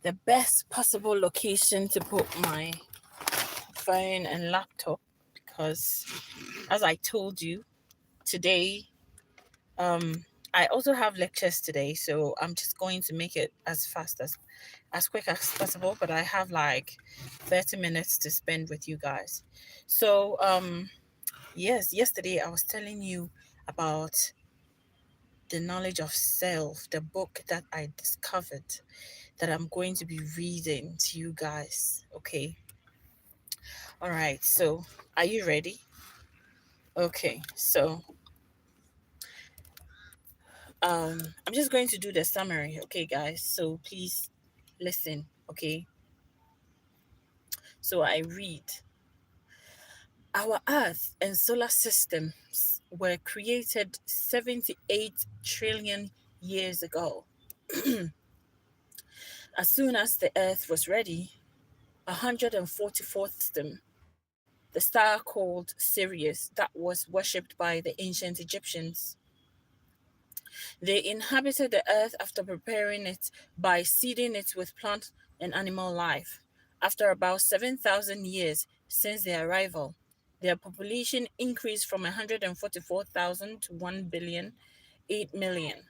the best possible location to put my phone and laptop because, as I told you, today, I also have lectures today, so I'm just going to make it as quick as possible. But I have like 30 minutes to spend with you guys. So, yes, yesterday I was telling you about the knowledge of self, the book that I discovered that I'm going to be reading to you guys. Okay. All right. So, are you ready? Okay. So, I'm just going to do the summary. Okay, guys. So, please listen. Okay. So, I read our Earth and solar systems were created 78 trillion years ago. As soon as the Earth was ready, 144th system, the star called Sirius, that was worshipped by the ancient Egyptians. They inhabited the earth after preparing it by seeding it with plant and animal life. After about 7,000 years since their arrival, their population increased from 144,000 to 1,000,000,008,000,000.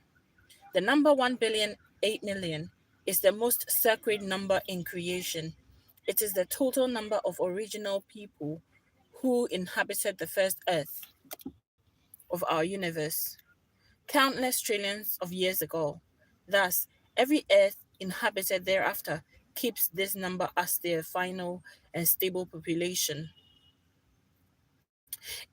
The number 1,000,000,008,000,000 is the most sacred number in creation. It is the total number of original people who inhabited the first earth of our universe countless trillions of years ago. Thus, every earth inhabited thereafter keeps this number as their final and stable population.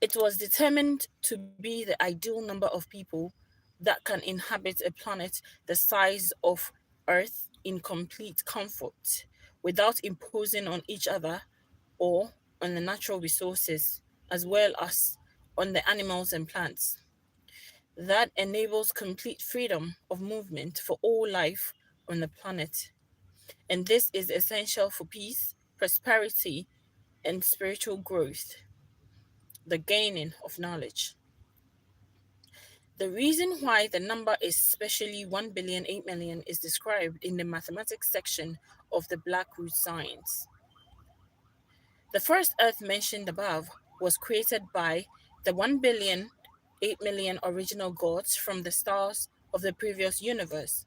It was determined to be the ideal number of people that can inhabit a planet the size of Earth in complete comfort without imposing on each other or on the natural resources, as well as on the animals and plants. That enables complete freedom of movement for all life on the planet. And this is essential for peace, prosperity, and spiritual growth, the gaining of knowledge. The reason why the number is specially 1,000,008,000,000 is described in the mathematics section of the Black Root Science. The first Earth mentioned above was created by the 1,000,008,000,000 original gods from the stars of the previous universe.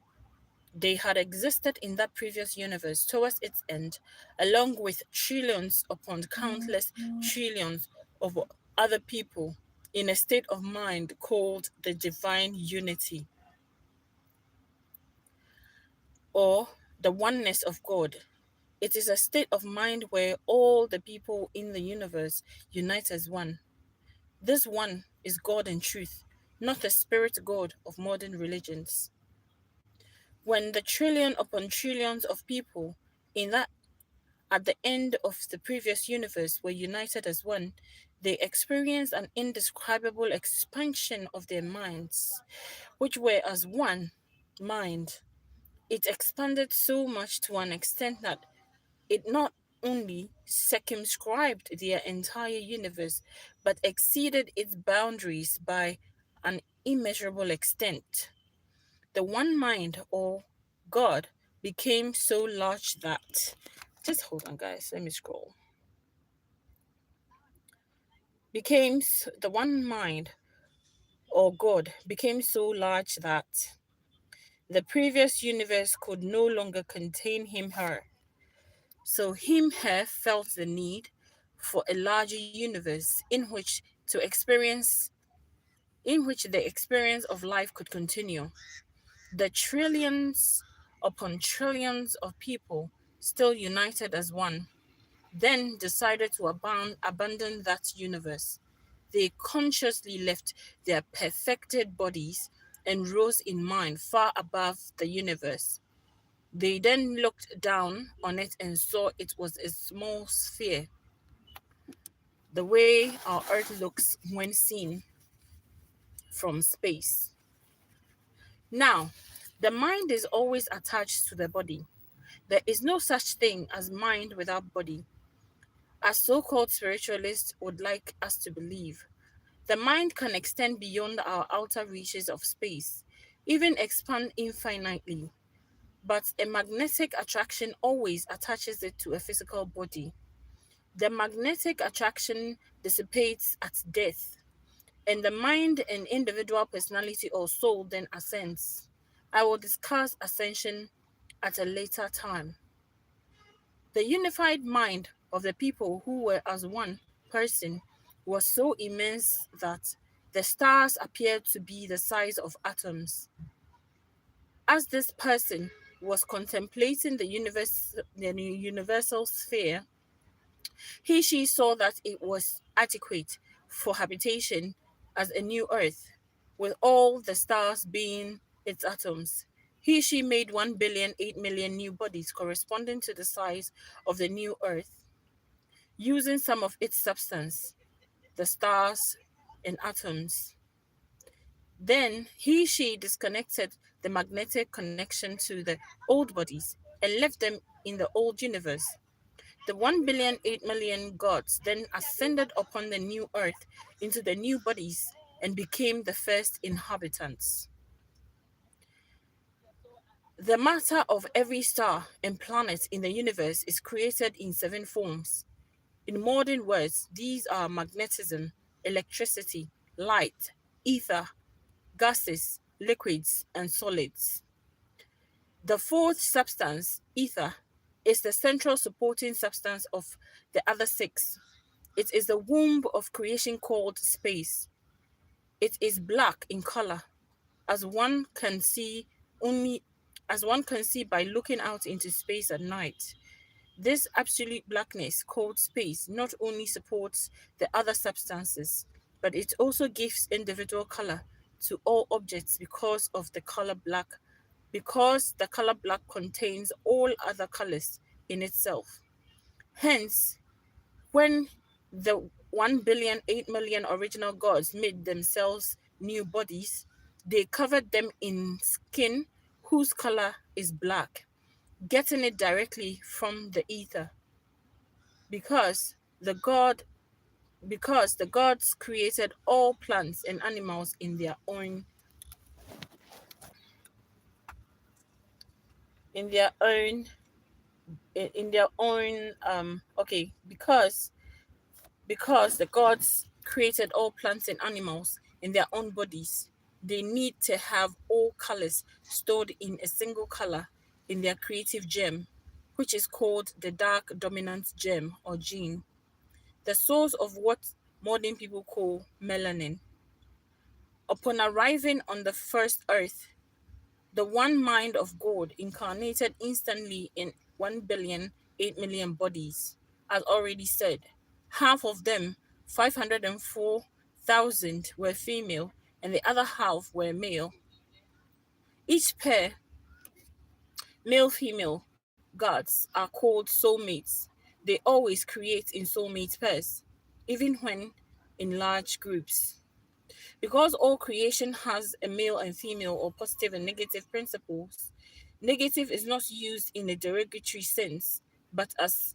They had existed in that previous universe towards its end, along with trillions upon countless trillions of other people in a state of mind called the divine unity or the oneness of God. It is a state of mind where all the people in the universe unite as one. This one is God in truth, not the spirit God of modern religions. When the trillion upon trillions of people in that at the end of the previous universe were united as one, they experienced an indescribable expansion of their minds, which were as one mind. It expanded so much to an extent that it not only circumscribed their entire universe, but exceeded its boundaries by an immeasurable extent. The one mind, or God, became so large that. Just hold on, guys. Let me scroll. The one mind, or God, became so large that the previous universe could no longer contain him, her. So him, her felt the need for a larger universe in which the experience of life could continue. The trillions upon trillions of people still united as one then decided to abandon that universe. They consciously left their perfected bodies and rose in mind far above the universe. They then looked down on it and saw it was a small sphere, the way our Earth looks when seen from space. Now, the mind is always attached to the body. There is no such thing as mind without body, as so called spiritualists would like us to believe. The mind can extend beyond our outer reaches of space, even expand infinitely. but a magnetic attraction always attaches it to a physical body. The magnetic attraction dissipates at death, and the mind and individual personality or soul then ascends. I will discuss ascension at a later time. The unified mind of the people who were as one person was so immense that the stars appeared to be the size of atoms. As this person was contemplating the universal sphere, she saw that it was adequate for habitation as a new earth, with all the stars being its atoms. She made 1,000,000,008 million new bodies corresponding to the size of the new earth, using some of its substance, the stars and atoms. Then she disconnected the magnetic connection to the old bodies and left them in the old universe. The 1,000,008 million gods then ascended upon the new earth into the new bodies and became the first inhabitants. The matter of every star and planet in the universe is created in seven forms. In modern words, these are magnetism, electricity, light, ether, gases, liquids, and solids. The fourth substance, ether, is the central supporting substance of the other six. It is the womb of creation called space. It is black in color, as one can see only as one can see by looking out into space at night. This absolute blackness called space not only supports the other substances, but it also gives individual color to all objects because the color black contains all other colors in itself. Hence, when the 1,000,008 million original gods made themselves new bodies, they covered them in skin whose color is black, getting it directly from the ether. Because the god because the gods created all plants and animals in their own in their own okay because the gods created all plants and animals in their own bodies, they need to have all colors stored in a single color in their creative gem, which is called the dark dominant gem or gene, the source of what modern people call melanin. Upon arriving on the first earth, the one mind of God incarnated instantly in 1,000,008 million bodies, as already said. Half of them, 504,000, were female, and the other half were male. Each pair, male female, gods are called soulmates. They always create in soulmate pairs, even when in large groups. Because all creation has a male and female or positive and negative principles, negative is not used in a derogatory sense, but as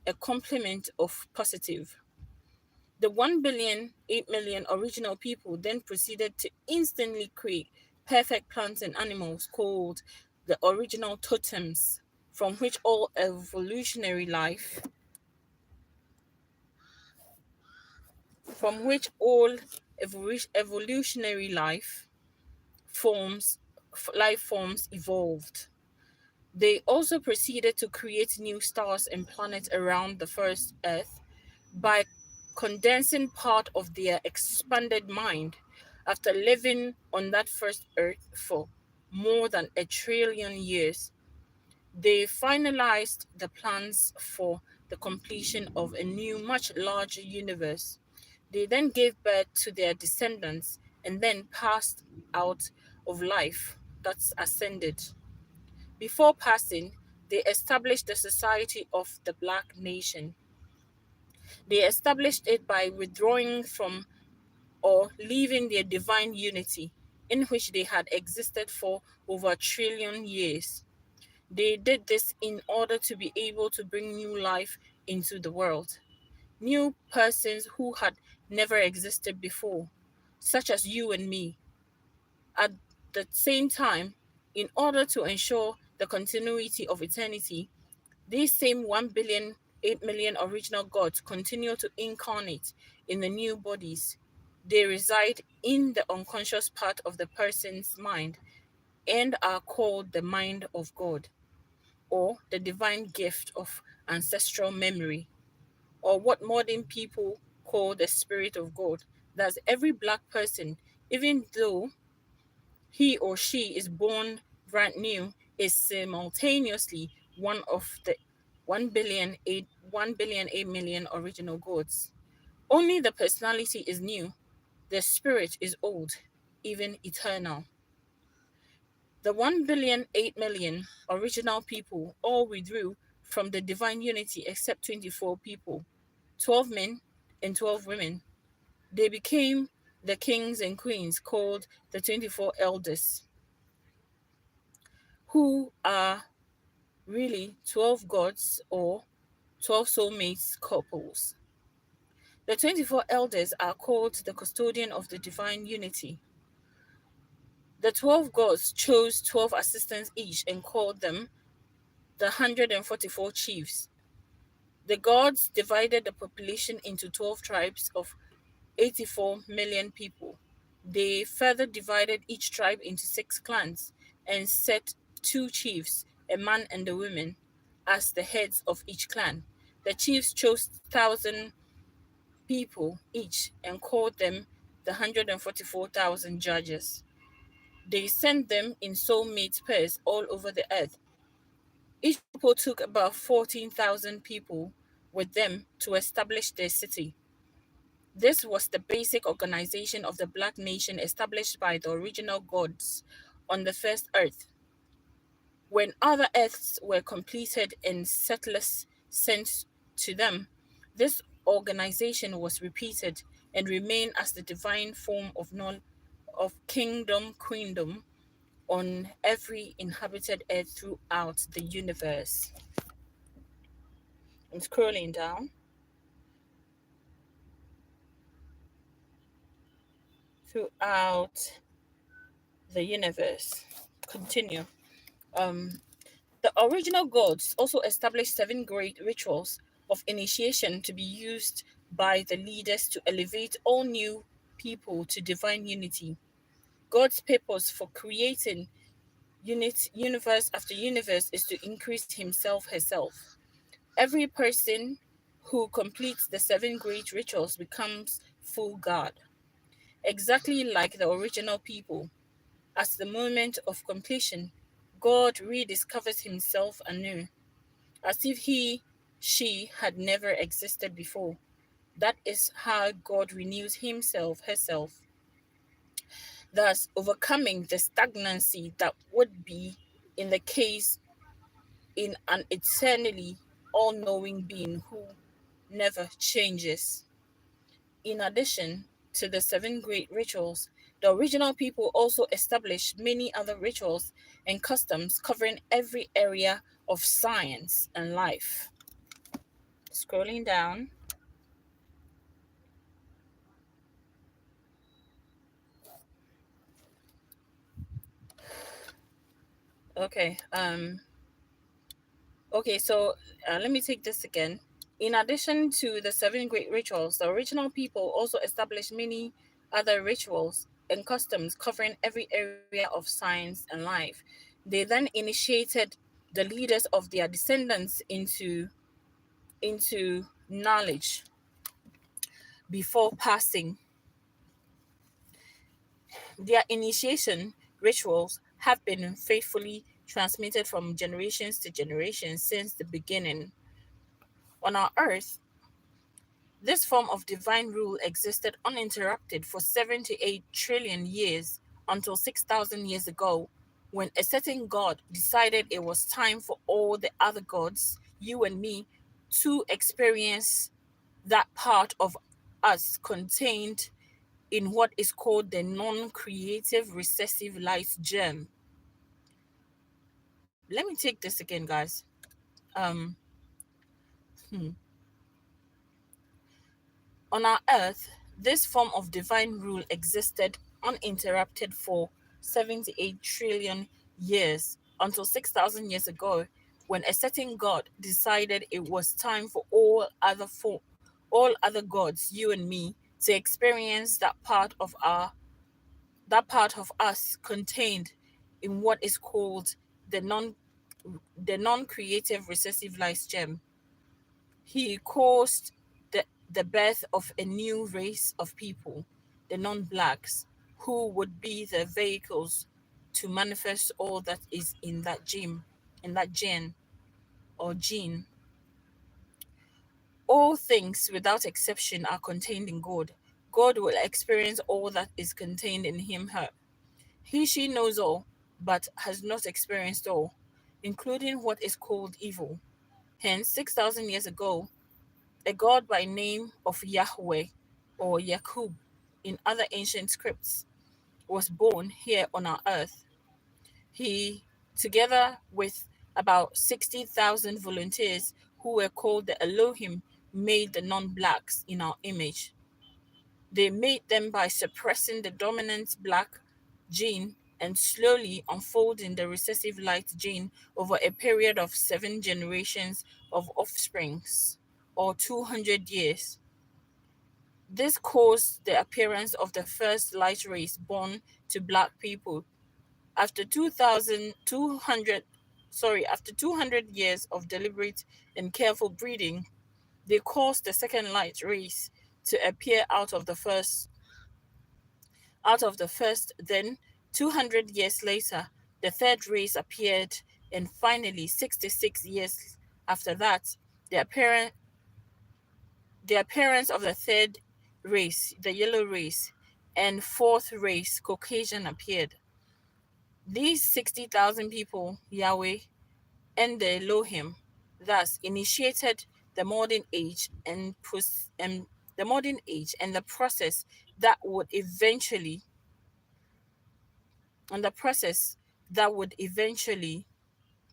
a complement of positive. The 1,000,008 million original people then proceeded to instantly create perfect plants and animals called the original totems, from which all evolutionary forms life forms evolved. They also proceeded to create new stars and planets around the first Earth by condensing part of their expanded mind after living on that first Earth for more than 1 trillion years. They finalized the plans for the completion of a new, much larger universe. They then gave birth to their descendants and then passed out of life that's ascended. Before passing, they established the Society of the Black Nation. They established it by withdrawing from or leaving their divine unity, in which they had existed for over 1 trillion years. They did this in order to be able to bring new life into the world, new persons who had never existed before, such as you and me. At the same time, in order to ensure the continuity of eternity, these same 1 billion, 8 million original gods continue to incarnate in the new bodies. They reside in the unconscious part of the person's mind and are called the mind of God, or the divine gift of ancestral memory, or what modern people call the spirit of God. Thus, every black person, even though he or she is born brand new, is simultaneously one of the 1 billion 8 million original gods. Only the personality is new, the spirit is old, even eternal. The 1 billion 8 million original people all withdrew from the divine unity except 24 people, 12 men and 12 women. They became the kings and queens called the 24 elders, who are really 12 gods or 12 soulmates couples. The 24 elders are called the custodian of the divine unity. The 12 gods chose 12 assistants each and called them the 144 chiefs. The gods divided the population into 12 tribes of 84 million people. They further divided each tribe into 6 clans and set 2 chiefs, a man and a woman, as the heads of each clan. The chiefs chose 1,000 people each and called them the 144,000 judges. They sent them in soulmate pairs all over the earth. Each couple took about 14,000 people with them to establish their city. This was the basic organization of the black nation established by the original gods on the first earth. When other earths were completed and settlers sent to them, this organization was repeated and remained as the divine form of kingdom queendom on every inhabited earth throughout the universe. I'm scrolling down throughout the universe. Continue. Um, the original gods also established 7 great rituals of initiation to be used by the leaders to elevate all new people to divine unity. God's purpose for creating universe after universe is to increase himself herself. Every person who completes the 7 great rituals becomes full God, exactly like the original people. At the moment of completion, God rediscovers himself anew, as if she had never existed before. That is how God renews himself, herself, thus overcoming the stagnancy that would be in the case in an eternally all knowing being who never changes. In addition to the 7 great rituals, the original people also established many other rituals and customs covering every area of science and life. Scrolling down. Okay. Okay, so let me take this again. In addition to the 7 great rituals, the original people also established many other rituals and customs covering every area of science and life. They then initiated the leaders of their descendants into knowledge before passing. Their initiation rituals have been faithfully transmitted from generations to generations since the beginning. On our earth, this form of divine rule existed uninterrupted for 78 trillion years until 6,000 years ago, when a certain god decided it was time for all the other gods, you and me, to experience that part of us contained in what is called the non creative recessive light germ. Let me take this again, guys. Um, hmm. On our earth, this form of divine rule existed uninterrupted for 78 trillion years until 6,000 years ago, when a certain god decided it was time for all other gods, you and me, to experience that part of us contained in what is called the non-creative recessive light gem. He caused the birth of a new race of people, the non-blacks, who would be the vehicles to manifest all that is in that gene. All things without exception are contained in God. God will experience all that is contained in him, her. She knows all, but has not experienced all, including what is called evil. Hence, 6,000 years ago, a god by name of Yahweh or Yakub in other ancient scripts was born here on our earth. He, together with about 60,000 volunteers who were called the Elohim, made the non blacks in our image. They made them by suppressing the dominant black gene and slowly unfolding the recessive light gene over a period of 7 generations of offsprings, or 200 years. This caused the appearance of the first light race born to black people. After 2,200, after 200 years of deliberate and careful breeding, they caused the second light race to appear out of the first. Then 200 years later, the third race appeared, and finally 66 years after that, the appearance the appearance of the third race, the yellow race, and fourth race, Caucasian, appeared. These 60,000 people, Yahweh and the Elohim, thus initiated the modern age and the modern age and that would eventually the process that would eventually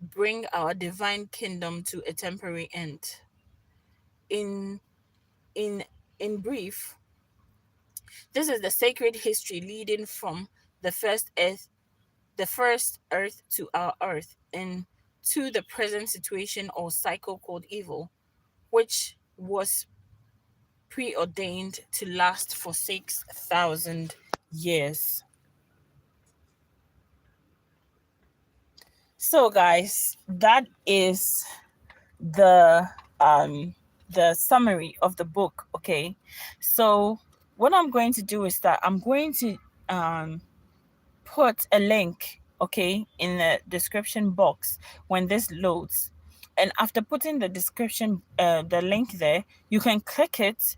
bring our divine kingdom to a temporary end. In in in brief, this is the sacred history leading from the first earth, the first earth to our earth, and to the present situation or cycle called evil, which was preordained to last for 6,000 years. So, guys, that is the the summary of the book. Okay, so what I'm going to do is that I'm going to um put a link, okay, in the description box when this loads. And after putting the link there, you can click it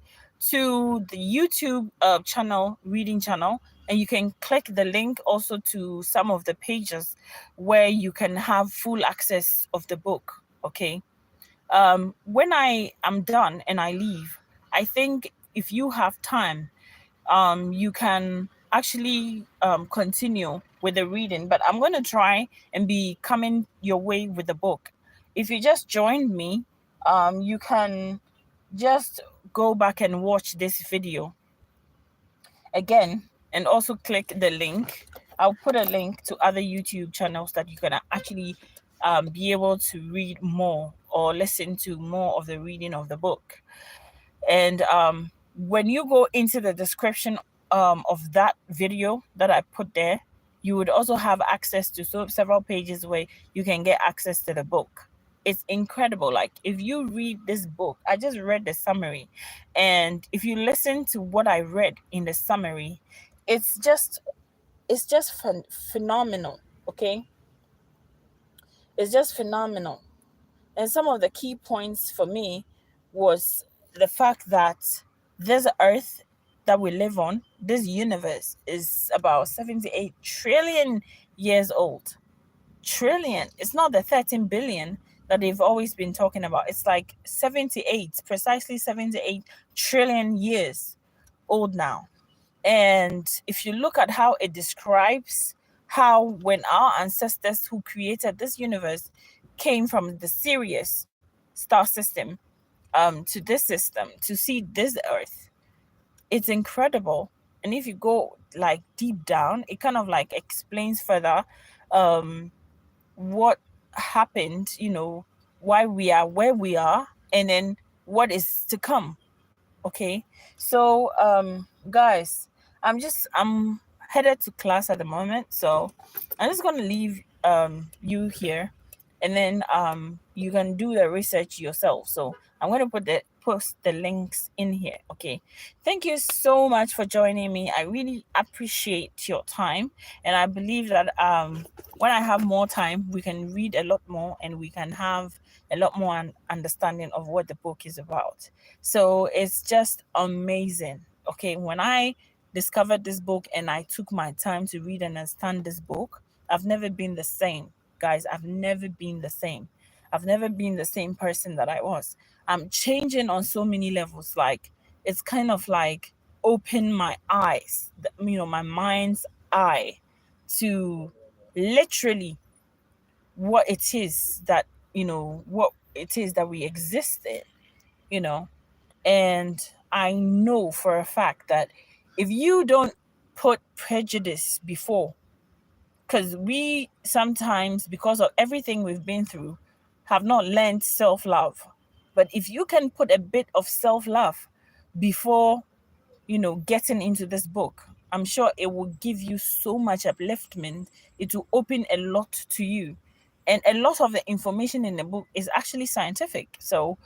to the YouTube channel, reading channel, and you can click the link also to some of the pages where you can have full access of the book. Okay. When I am done and I leave, I think if you have time, you can actually continue with the reading. But I'm going to try and be coming your way with the book. If you just joined me, you can just go back and watch this video again and also click the link. I'll put a link to other YouTube channels that you can actually be able to read more or listen to more of the reading of the book. And when you go into the description of that video that I put there, you would also have access to several pages where you can get access to the book. It's incredible. Like, if you read this book, I just read the summary, and if you listen to what I read in the summary, it's just phenomenal. Okay, it's just phenomenal. And some of the key points for me was the fact that this earth that we live on, this universe, is about 78 trillion years old. Trillion. It's not the 13 billion that they've always been talking about. It's like 78, precisely 78 trillion years old now. And if you look at how it describes how when our ancestors who created this universe came from the Sirius star system to this system to see this earth, it's incredible. And if you go like deep down, it kind of like explains further um what happened, why we are where we are, and then what is to come. Okay. So guys, I'm headed to class at the moment, so I'm just gonna leave you here, and then you can do the research yourself. So I'm gonna post the links in here. Okay. Thank you so much for joining me. I really appreciate your time, and I believe that when I have more time, we can read a lot more, and we can have a lot more understanding of what the book is about. So it's just amazing. Okay, when I discovered this book and I took my time to read and understand this book, I've never been the same. Guys, I've never been the same. I've never been the same person that I was. I'm changing on so many levels. Like, it's kind of like open my eyes, my mind's eye to literally what it is that, what it is that we exist in, you know and I know for a fact that if you don't put prejudice before, because we sometimes, because of everything we've been through, have not learned self love. But if you can put a bit of self love before, getting into this book, I'm sure it will give you so much upliftment. It will open a lot to you. And a lot of the information in the book is actually scientific. So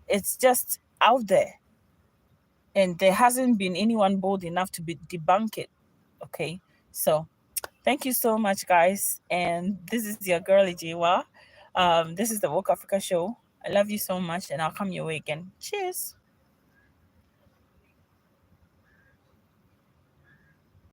it's just out there, and there hasn't been anyone bold enough to debunk it. Okay, so thank you so much, guys, and this is your girl Ijewa. This is the Woke Africa show. I love you so much, and I'll come your way again. Cheers.